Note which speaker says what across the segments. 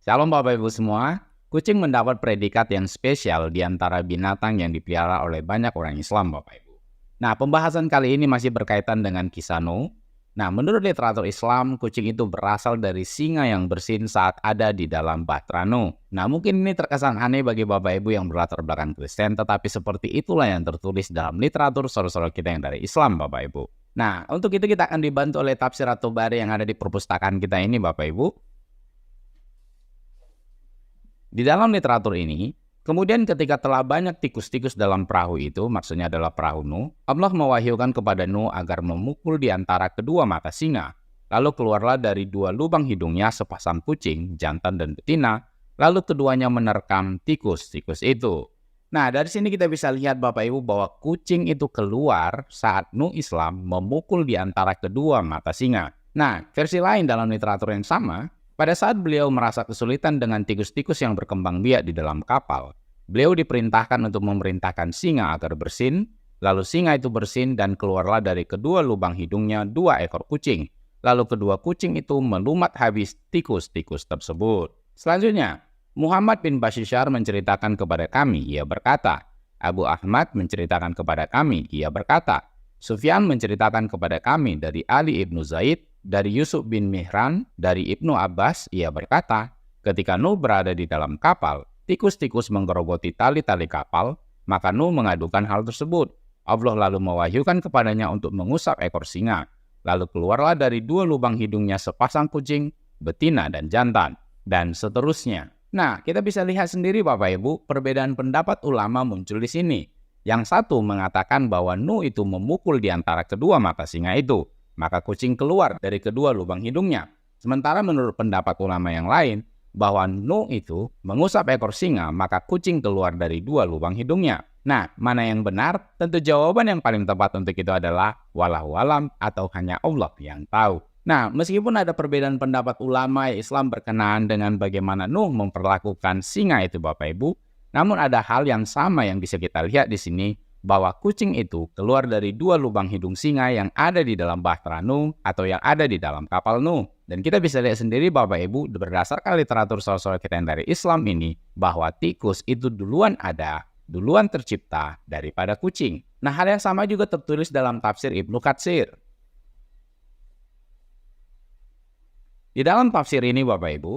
Speaker 1: Shalom Bapak Ibu semua, kucing mendapat predikat yang spesial di antara binatang yang dipelihara oleh banyak orang Islam Bapak Ibu. Nah, pembahasan kali ini masih berkaitan dengan kisah Nuh. Nah, menurut literatur Islam, kucing itu berasal dari singa yang bersin saat ada di dalam bahtera Nuh. Nah, mungkin ini terkesan aneh bagi Bapak Ibu yang berlatar belakang Kristen, tetapi seperti itulah yang tertulis dalam literatur saudara-saudara kita yang dari Islam Bapak Ibu. Nah, untuk itu kita akan dibantu oleh tafsir At-Tabari yang ada di perpustakaan kita ini Bapak Ibu. Di dalam literatur ini, kemudian ketika telah banyak tikus-tikus dalam perahu itu, maksudnya adalah perahu Nuh, Allah mewahyukan kepada Nuh agar memukul di antara kedua mata singa. Lalu keluarlah dari dua lubang hidungnya sepasang kucing, jantan dan betina, lalu keduanya menerkam tikus-tikus itu. Nah, dari sini kita bisa lihat Bapak Ibu bahwa kucing itu keluar saat Nuh Islam memukul di antara kedua mata singa. Nah, versi lain dalam literatur yang sama, pada saat beliau merasa kesulitan dengan tikus-tikus yang berkembang biak di dalam kapal, beliau diperintahkan untuk memerintahkan singa agar bersin, lalu singa itu bersin dan keluarlah dari kedua lubang hidungnya dua ekor kucing. Lalu kedua kucing itu melumat habis tikus-tikus tersebut. Selanjutnya, Muhammad bin Bashishar menceritakan kepada kami, ia berkata, Abu Ahmad menceritakan kepada kami, ia berkata, Sufyan menceritakan kepada kami dari Ali ibnu Zaid, dari Yusuf bin Mihran, dari Ibnu Abbas, ia berkata, ketika Nuh berada di dalam kapal, tikus-tikus menggerogoti tali-tali kapal, maka Nuh mengadukan hal tersebut. Allah lalu mewahyukan kepadanya untuk mengusap ekor singa. Lalu keluarlah dari dua lubang hidungnya sepasang kucing, betina dan jantan, dan seterusnya. Nah, kita bisa lihat sendiri Bapak Ibu, perbedaan pendapat ulama muncul di sini. Yang satu mengatakan bahwa Nuh itu memukul di antara kedua mata singa itu, maka kucing keluar dari kedua lubang hidungnya. Sementara menurut pendapat ulama yang lain, bahwa Nuh itu mengusap ekor singa, maka kucing keluar dari dua lubang hidungnya. Nah, mana yang benar? Tentu jawaban yang paling tepat untuk itu adalah wallahu alam atau hanya Allah yang tahu. Nah, meskipun ada perbedaan pendapat ulama Islam berkenaan dengan bagaimana Nuh memperlakukan singa itu Bapak Ibu, namun ada hal yang sama yang bisa kita lihat di sini, bahwa kucing itu keluar dari dua lubang hidung singa yang ada di dalam bahtera Nuh atau yang ada di dalam kapal Nuh. Dan kita bisa lihat sendiri Bapak Ibu berdasarkan literatur saudara-saudara kita yang dari Islam ini, bahwa tikus itu duluan ada, duluan tercipta daripada kucing. Nah, hal yang sama juga tertulis dalam tafsir Ibnu Katsir. Di dalam tafsir ini Bapak Ibu,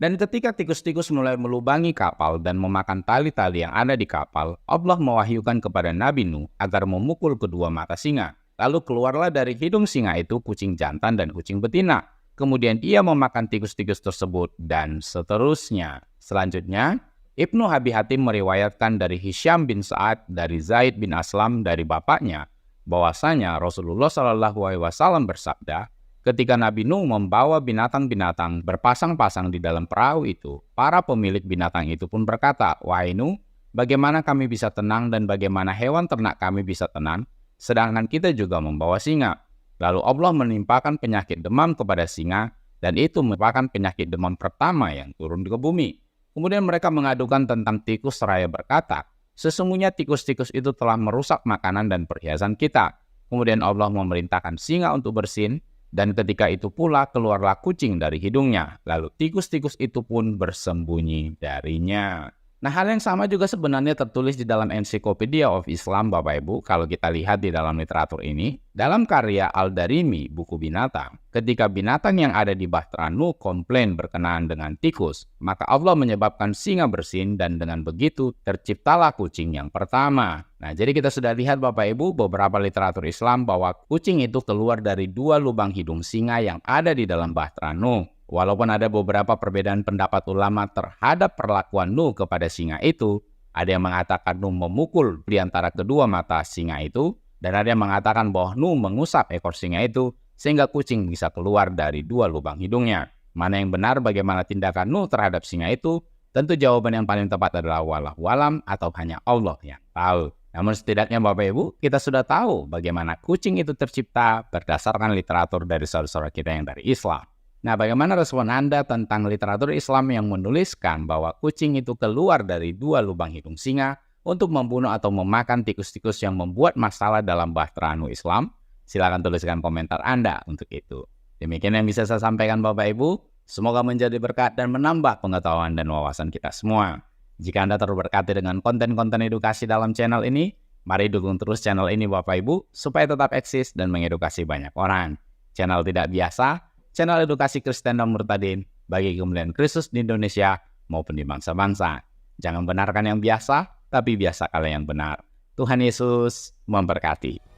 Speaker 1: dan ketika tikus-tikus mulai melubangi kapal dan memakan tali-tali yang ada di kapal, Allah mewahyukan kepada Nabi Nuh agar memukul kedua mata singa. Lalu keluarlah dari hidung singa itu kucing jantan dan kucing betina. Kemudian ia memakan tikus-tikus tersebut dan seterusnya. Selanjutnya, Ibnu Abi Hatim meriwayatkan dari Hisham bin Sa'ad dari Zaid bin Aslam dari bapaknya, bahwasanya Rasulullah SAW bersabda, ketika Nabi Nuh membawa binatang-binatang berpasang-pasang di dalam perahu itu, para pemilik binatang itu pun berkata, wahai Nuh, bagaimana kami bisa tenang dan bagaimana hewan ternak kami bisa tenang, sedangkan kita juga membawa singa. Lalu Allah menimpakan penyakit demam kepada singa, dan itu merupakan penyakit demam pertama yang turun ke bumi. Kemudian mereka mengadukan tentang tikus seraya berkata, sesungguhnya tikus-tikus itu telah merusak makanan dan perhiasan kita. Kemudian Allah memerintahkan singa untuk bersin, dan ketika itu pula keluarlah kucing dari hidungnya. Lalu tikus-tikus itu pun bersembunyi darinya. Nah, hal yang sama juga sebenarnya tertulis di dalam Encyclopedia of Islam Bapak Ibu. Kalau kita lihat di dalam literatur ini, dalam karya Al-Darimi, buku binatang, ketika binatang yang ada di bahtera Nuh komplain berkenaan dengan tikus, maka Allah menyebabkan singa bersin dan dengan begitu terciptalah kucing yang pertama. Nah, jadi kita sudah lihat Bapak Ibu beberapa literatur Islam bahwa kucing itu keluar dari dua lubang hidung singa yang ada di dalam bahtera Nuh. Walaupun ada beberapa perbedaan pendapat ulama terhadap perlakuan Nuh kepada singa itu, ada yang mengatakan Nuh memukul di antara kedua mata singa itu, dan ada yang mengatakan bahwa Nuh mengusap ekor singa itu sehingga kucing bisa keluar dari dua lubang hidungnya. Mana yang benar bagaimana tindakan Nuh terhadap singa itu? Tentu jawaban yang paling tepat adalah wallahu alam atau hanya Allah yang tahu. Namun setidaknya Bapak Ibu, kita sudah tahu bagaimana kucing itu tercipta berdasarkan literatur dari saudara-saudara kita yang dari Islam. Nah, bagaimana respon Anda tentang literatur Islam yang menuliskan bahwa kucing itu keluar dari dua lubang hidung singa untuk membunuh atau memakan tikus-tikus yang membuat masalah dalam bahtera Nuh Islam? Silakan tuliskan komentar Anda untuk itu. Demikian yang bisa saya sampaikan Bapak Ibu. Semoga menjadi berkat dan menambah pengetahuan dan wawasan kita semua. Jika Anda terberkati dengan konten-konten edukasi dalam channel ini, mari dukung terus channel ini Bapak Ibu supaya tetap eksis dan mengedukasi banyak orang. Channel tidak biasa, channel edukasi Kristen dan Murtadin bagi kemuliaan Kristus di Indonesia maupun di bangsa-bangsa. Jangan benarkan yang biasa, tapi biasakanlah yang benar. Tuhan Yesus memberkati.